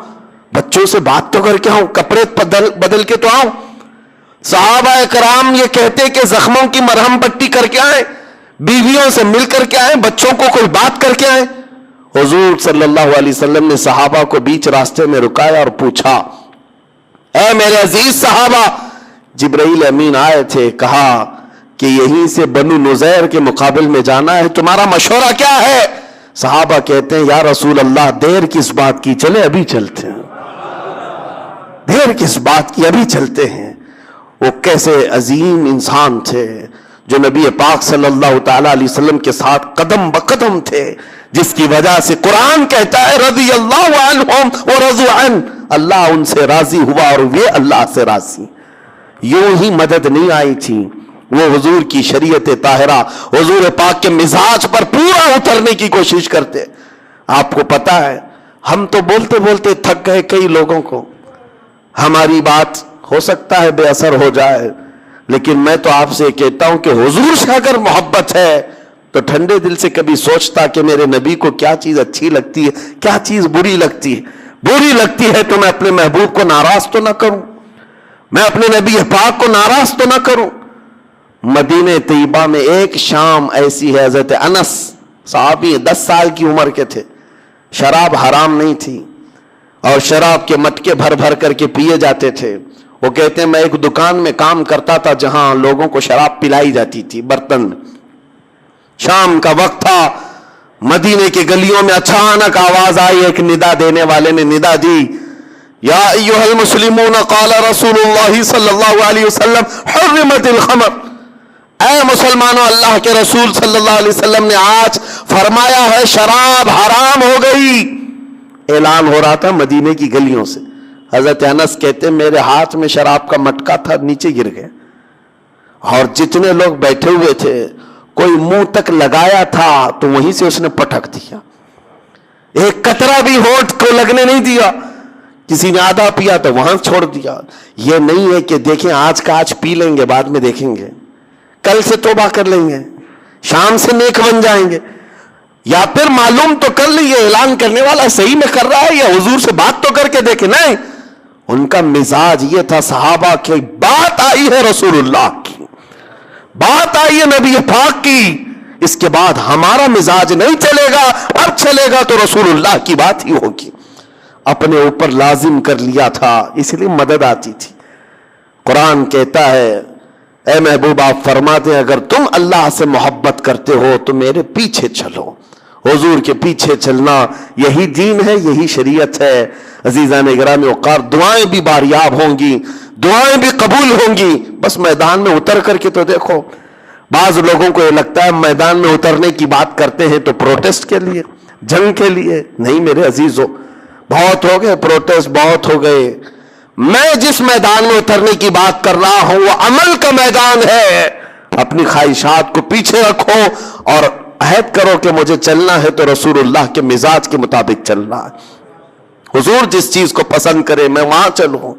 بچوں سے بات تو کر کے آؤں، کپڑے بدل کے تو آؤں. صحابہ کرام یہ کہتے کہ زخموں کی مرہم پٹی کر کے آئیں، بیویوں سے مل کر کے آئیں، بچوں کو کوئی بات کر کے آئیں. حضور صلی اللہ علیہ وسلم نے صحابہ کو بیچ راستے میں رکایا اور پوچھا اے میرے عزیز صحابہ، جبرائیل امین آئے تھے، کہا کہ یہیں سے بنو نذیر کے مقابل میں جانا ہے، تمہارا مشورہ کیا ہے؟ صحابہ کہتے ہیں یا رسول اللہ دیر کس بات کی، چلے ابھی چلتے ہیں. دیر کس بات کی، ابھی چلتے ہیں. وہ کیسے عظیم انسان تھے جو نبی پاک صلی اللہ تعالیٰ علیہ وسلم کے ساتھ قدم بقدم تھے، جس کی وجہ سے قرآن کہتا ہے رضی اللہ عنہم ورضوا عنہ، اللہ ان سے راضی ہوا اور وہ اللہ سے راضی. یوں ہی مدد نہیں آئی تھی، وہ حضور کی شریعت طاہرہ، حضور پاک کے مزاج پر پورا اترنے کی کوشش کرتے. آپ کو پتا ہے ہم تو بولتے بولتے تھک گئے، کئی لوگوں کو ہماری بات ہو سکتا ہے بے اثر ہو جائے، لیکن میں تو آپ سے کہتا ہوں کہ حضور سے اگر محبت ہے تو ٹھنڈے دل سے کبھی سوچتا کہ میرے نبی کو کیا چیز اچھی لگتی ہے، کیا چیز بری لگتی ہے. بری لگتی ہے تو میں اپنے محبوب کو ناراض تو نہ کروں، میں اپنے نبی پاک کو ناراض تو نہ کروں. مدینہ طیبہ میں ایک شام ایسی ہے، حضرت انس صحابی 10 سال کی عمر کے تھے، شراب حرام نہیں تھی اور شراب کے مٹکے بھر بھر کر کے پیے جاتے تھے. وہ کہتے ہیں میں ایک دکان میں کام کرتا تھا جہاں لوگوں کو شراب پلائی جاتی تھی برتن میں. شام کا وقت تھا، مدینے کی گلیوں میں اچانک آواز آئی، ایک ندا دینے والے نے ندا دی یا ایھا المسلمون قال رسول اللہ صلی اللہ علیہ وسلم حرمت الخمر. اے مسلمانوں، اللہ کے رسول صلی اللہ علیہ وسلم نے آج فرمایا ہے شراب حرام ہو گئی. اعلان ہو رہا تھا مدینے کی گلیوں سے. حضرت انس کہتے میرے ہاتھ میں شراب کا مٹکا تھا، نیچے گر گیا، اور جتنے لوگ بیٹھے ہوئے تھے کوئی منہ تک لگایا تھا تو وہیں سے اس نے پٹک دیا، ایک قطرہ بھی ہونٹ کو لگنے نہیں دیا کسی نے آدھا پیا تو وہاں چھوڑ دیا. یہ نہیں ہے کہ دیکھیں آج کا آج پی لیں گے, بعد میں دیکھیں گے, کل سے توبہ کر لیں گے, شام سے نیک بن جائیں گے. یا پھر معلوم تو کر لیے اعلان کرنے والا صحیح میں کر رہا ہے, یا حضور سے بات تو کر کے دیکھیں. نہیں, ان کا مزاج یہ تھا, صحابہ کی بات آئی ہے رسول اللہ کی, بات آئی ہے نبی پاک کی, اس کے بعد ہمارا مزاج نہیں چلے گا, اب چلے گا تو رسول اللہ کی بات ہی ہوگی. اپنے اوپر لازم کر لیا تھا, اس لیے مدد آتی تھی. قرآن کہتا ہے اے محبوب آپ فرماتے ہیں اگر تم اللہ سے محبت کرتے ہو تو میرے پیچھے چلو. حضور کے پیچھے چلنا یہی دین ہے, یہی شریعت ہے. عزیزان گرامی وقار, دعائیں بھی باریاب ہوں گی, دعائیں بھی قبول ہوں گی. بس میدان میں اتر کر کے تو دیکھو. بعض لوگوں کو یہ لگتا ہے میدان میں اترنے کی بات کرتے ہیں تو پروٹیسٹ کے لیے, جنگ کے لیے. نہیں میرے عزیزو, بہت ہو گئے پروٹیسٹ, بہت ہو گئے. میں جس میدان میں اترنے کی بات کر رہا ہوں وہ عمل کا میدان ہے. اپنی خواہشات کو پیچھے رکھو اور عہد کرو کہ مجھے چلنا ہے تو رسول اللہ کے مزاج کے مطابق چلنا ہے. حضور جس چیز کو پسند کرے میں وہاں چلوں,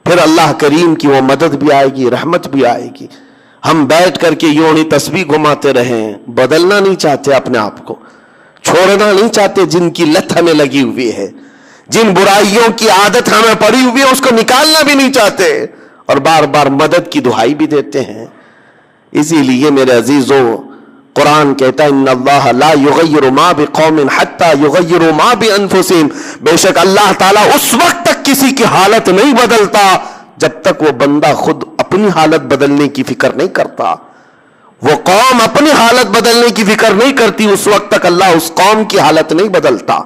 پھر اللہ کریم کی وہ مدد بھی آئے گی, رحمت بھی آئے گی. ہم بیٹھ کر کے یوں ہی تسبیح گھماتے رہیں, بدلنا نہیں چاہتے اپنے آپ کو, چھوڑنا نہیں چاہتے. جن کی لت ہمیں لگی ہوئی ہے, جن برائیوں کی عادت ہمیں پڑی ہوئی ہے, اس کو نکالنا بھی نہیں چاہتے, اور بار بار مدد کی دہائی بھی دیتے ہیں. اسی لیے میرے عزیزو, قرآن کہتا ہے ان اللہ لا یغیر ما بقوم حتی یغیروا ما بانفسہم, بے شک اللہ تعالیٰ اس وقت تک کسی کی حالت نہیں بدلتا جب تک وہ بندہ خود اپنی حالت بدلنے کی فکر نہیں کرتا. وہ قوم اپنی حالت بدلنے کی فکر نہیں کرتی, اس وقت تک اللہ اس قوم کی حالت نہیں بدلتا.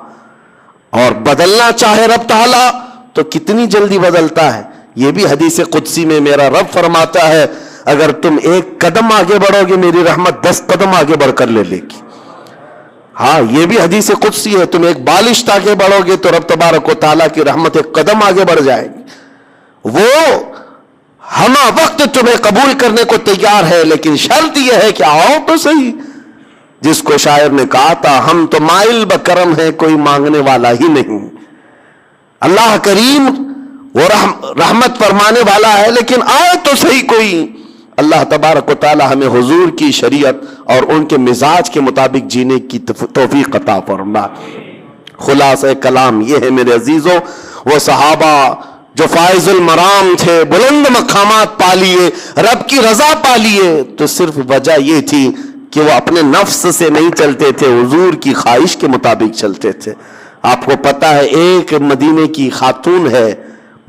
اور بدلنا چاہے رب تعالیٰ تو کتنی جلدی بدلتا ہے. یہ بھی حدیث قدسی میں میرا رب فرماتا ہے اگر تم ایک قدم آگے بڑھو گے میری رحمت 10 قدم آگے بڑھ کر لے لے گی. ہاں یہ بھی حدیث قدسی ہے, تم ایک بالشت آگے بڑھو گے تو رب تبارک و تعالیٰ کی رحمت ایک قدم آگے بڑھ جائے گی. وہ ہمہ وقت تمہیں قبول کرنے کو تیار ہے, لیکن شرط یہ ہے کہ آؤ تو صحیح. جس کو شاعر نے کہا تھا ہم تو مائل بکرم ہے کوئی مانگنے والا ہی نہیں. اللہ کریم وہ رحمت فرمانے والا ہے, لیکن آئے تو صحیح کوئی. اللہ تبارک و تعالی ہمیں حضور کی شریعت اور ان کے مزاج کے مطابق جینے کی توفیق عطا فرما. خلاصہ کلام یہ ہے میرے عزیزوں, وہ صحابہ جو فائز المرام تھے, بلند مقامات پا لیے, رب کی رضا پا لیے, تو صرف وجہ یہ تھی کہ وہ اپنے نفس سے نہیں چلتے تھے, حضور کی خواہش کے مطابق چلتے تھے. آپ کو پتا ہے ایک مدینے کی خاتون ہے,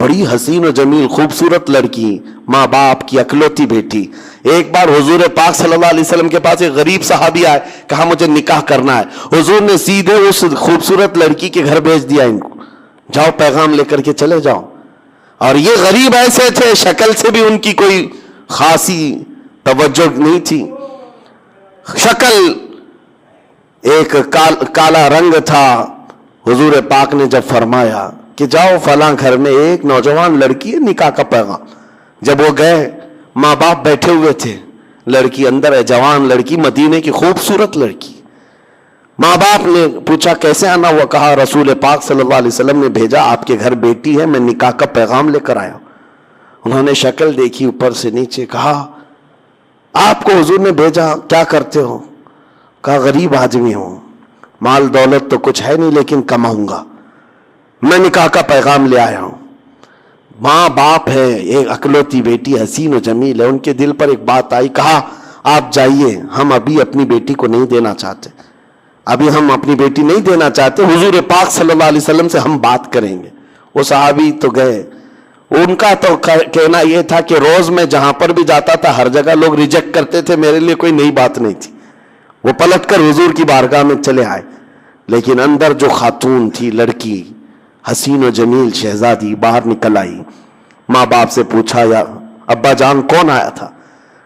بڑی حسین و جمیل خوبصورت لڑکی, ماں باپ کی اکلوتی بیٹی. ایک بار حضور پاک صلی اللہ علیہ وسلم کے پاس ایک غریب صحابی آئے, کہا مجھے نکاح کرنا ہے. حضور نے سیدھے اس خوبصورت لڑکی کے گھر بھیج دیا, ان کو جاؤ پیغام لے کر کے چلے جاؤ. اور یہ غریب ایسے تھے, شکل سے بھی ان کی کوئی خاصی توجہ نہیں تھی, شکل ایک کالا رنگ تھا. حضور پاک نے جب فرمایا کہ جاؤ فلاں گھر میں ایک نوجوان لڑکی ہے, نکاح کا پیغام. جب وہ گئے, ماں باپ بیٹھے ہوئے تھے, لڑکی اندر ہے, جوان لڑکی, مدینے کی خوبصورت لڑکی. ماں باپ نے پوچھا کیسے آنا ہوا, کہا رسول پاک صلی اللہ علیہ وسلم نے بھیجا, آپ کے گھر بیٹی ہے, میں نکاح کا پیغام لے کر آیا. انہوں نے شکل دیکھی اوپر سے نیچے, کہا آپ کو حضور نے بھیجا, کیا کرتے ہو؟ کہا غریب آدمی ہوں, مال دولت تو کچھ ہے نہیں لیکن کماؤں گا, میں نکاح کا پیغام لے آیا ہوں. ماں باپ ہے, ایک اکلوتی بیٹی حسین و جمیل ہے, ان کے دل پر ایک بات آئی, کہا آپ جائیے, ہم ابھی اپنی بیٹی کو نہیں دینا چاہتے, ابھی ہم اپنی بیٹی نہیں دینا چاہتے, حضور پاک صلی اللہ علیہ وسلم سے ہم بات کریں گے. وہ صحابی تو گئے, ان کا تو کہنا یہ تھا کہ روز میں جہاں پر بھی جاتا تھا ہر جگہ لوگ ریجیکٹ کرتے تھے, میرے لیے کوئی نئی بات نہیں تھی. وہ پلٹ کر حضور کی بارگاہ میں چلے آئے, لیکن اندر جو خاتون تھی, لڑکی حسین و جمیل شہزادی, باہر نکل آئی. ماں باپ سے پوچھا یا ابا جان کون آیا تھا؟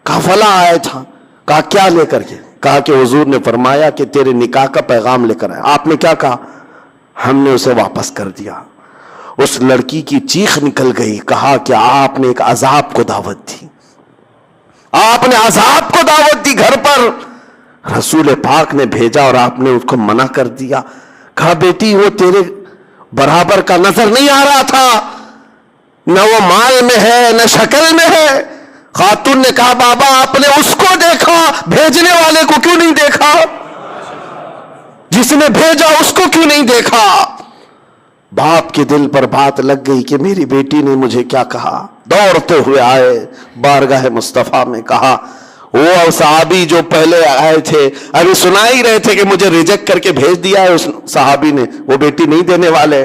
کہا فلاں آیا تھا. کہا کیا لے کر کے؟ کہا کہ حضور نے فرمایا کہ تیرے نکاح کا پیغام لے کر آیا. آپ نے کیا کہا؟ ہم نے اسے واپس کر دیا. اس لڑکی کی چیخ نکل گئی, کہا کہ آپ نے ایک عذاب کو دعوت دی, آپ نے عذاب کو دعوت دی گھر پر, رسول پاک نے بھیجا اور آپ نے اس کو منع کر دیا. کہا بیٹی وہ تیرے برابر کا نظر نہیں آ رہا تھا، نہ وہ مال میں ہے نہ شکل میں ہے۔ خاتون نے کہا بابا آپ نے اس کو دیکھا، بھیجنے والے کو کیوں نہیں دیکھا؟ جس نے بھیجا اس کو کیوں نہیں دیکھا؟ باپ کے دل پر بات لگ گئی کہ میری بیٹی نے مجھے کیا کہا۔ دوڑتے ہوئے آئے، بارگاہ مصطفیٰ میں کہا، وہ صحابی جو پہلے آئے تھے ابھی سنا ہی رہے تھے کہ مجھے ریجیکٹ کر کے بھیج دیا ہے اس صحابی نے، وہ بیٹی نہیں دینے والے۔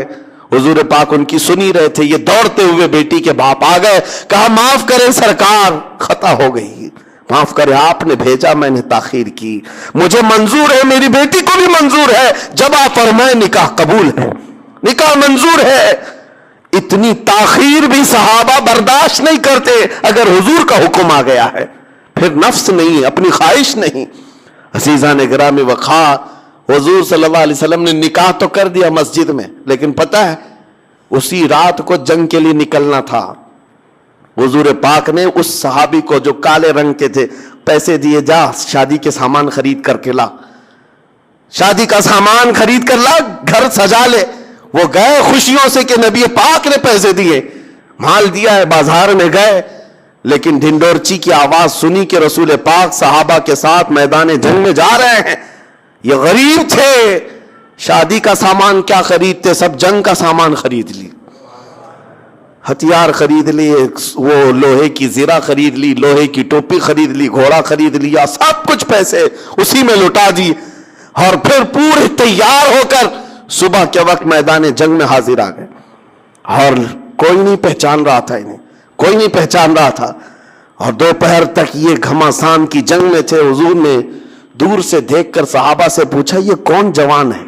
حضور پاک ان کی سنی رہے تھے، یہ دوڑتے ہوئے بیٹی کے باپ آ گئے، کہا معاف کریں سرکار، خطا ہو گئی، معاف کریں، آپ نے بھیجا میں نے تاخیر کی، مجھے منظور ہے، میری بیٹی کو بھی منظور ہے، جب آپ فرمائیں نکاح قبول ہے، نکاح منظور ہے۔ اتنی تاخیر بھی صحابہ برداشت نہیں کرتے، اگر حضور کا حکم آ گیا ہے، پھر نفس نہیں، اپنی خواہش نہیں۔ عزیزان گرامی وقار، حضور صلی اللہ علیہ وسلم نے نکاح تو کر دیا مسجد میں، لیکن پتہ ہے اسی رات کو جنگ کے لیے نکلنا تھا۔ حضور پاک نے اس صحابی کو جو کالے رنگ کے تھے پیسے دیے، جا شادی کے سامان خرید کر کے لا، شادی کا سامان خرید کر لا، گھر سجا لے۔ وہ گئے خوشیوں سے کہ نبی پاک نے پیسے دیے، مال دیا ہے، بازار میں گئے، لیکن ڈھنڈورچی کی آواز سنی کہ رسول پاک صحابہ کے ساتھ میدان جنگ میں جا رہے ہیں۔ یہ غریب تھے، شادی کا سامان کیا خریدتے، سب جنگ کا سامان خرید لی، ہتھیار خرید لیے، وہ لوہے کی زرہ خرید لی، لوہے کی ٹوپی خرید لی، گھوڑا خرید لیا، سب کچھ پیسے اسی میں لٹا دی، اور پھر پورے تیار ہو کر صبح کے وقت میدان جنگ میں حاضر آ گئے، اور کوئی نہیں پہچان رہا تھا انہیں، کوئی نہیں پہچان رہا تھا، اور دوپہر تک یہ گھمسان کی جنگ میں تھے۔ حضور نے دور سے دیکھ کر صحابہ سے پوچھا یہ کون جوان ہے،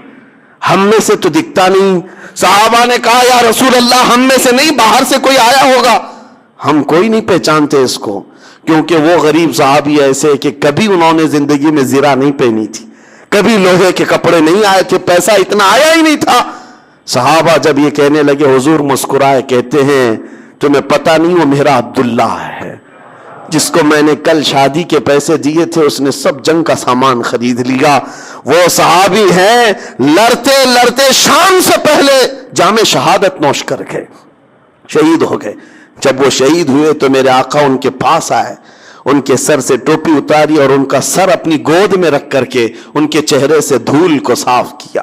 ہم میں سے تو دکھتا نہیں۔ صحابہ نے کہا یا رسول اللہ ہم میں سے نہیں، باہر سے کوئی آیا ہوگا، ہم کوئی نہیں پہچانتے اس کو، کیونکہ وہ غریب صحابی ایسے کہ کبھی انہوں نے زندگی میں زرہ نہیں پہنی تھی، کبھی لوہے کے کپڑے نہیں آئے تھے، پیسہ اتنا آیا ہی نہیں تھا۔ صحابہ جب یہ کہنے لگے حضور مسکرائے، کہتے ہیں تمہیں پتہ نہیں وہ میرا عبداللہ ہے جس کو میں نے کل شادی کے پیسے دیے تھے، اس نے سب جنگ کا سامان خرید لیا۔ وہ صحابی ہیں لڑتے لڑتے شام سے پہلے جام شہادت نوش کر گئے، شہید ہو گئے۔ جب وہ شہید ہوئے تو میرے آقا ان کے پاس آئے، ان کے سر سے ٹوپی اتاری اور ان کا سر اپنی گود میں رکھ کر کے ان کے چہرے سے دھول کو صاف کیا،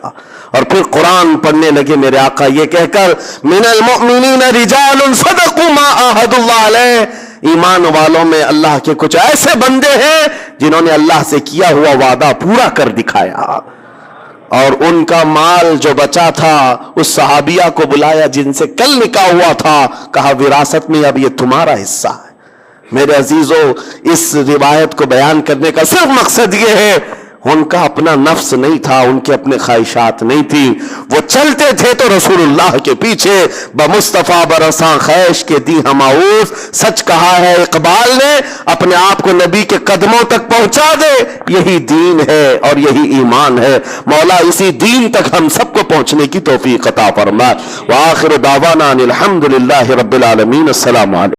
اور پھر قرآن پڑھنے لگے میرے آقا یہ کہہ کر من المؤمنین رجال صدقوا ما عاہدوا اللہ علیہ، ایمان والوں میں اللہ کے کچھ ایسے بندے ہیں جنہوں نے اللہ سے کیا ہوا وعدہ پورا کر دکھایا۔ اور ان کا مال جو بچا تھا اس صحابیہ کو بلایا جن سے کل نکاح ہوا تھا، کہا وراثت میں اب یہ تمہارا حصہ ہے۔ میرے عزیزو، اس روایت کو بیان کرنے کا صرف مقصد یہ ہے ان کا اپنا نفس نہیں تھا، ان کے اپنے خواہشات نہیں تھی، وہ چلتے تھے تو رسول اللہ کے پیچھے بمصطفیٰ برساں خیش کے دی ہماؤس۔ سچ کہا ہے اقبال نے، اپنے آپ کو نبی کے قدموں تک پہنچا دے، یہی دین ہے اور یہی ایمان ہے۔ مولا اسی دین تک ہم سب کو پہنچنے کی توفیق عطا فرمائے۔ وآخر دعوانا ان الحمدللہ رب العالمین۔ السلام علیکم۔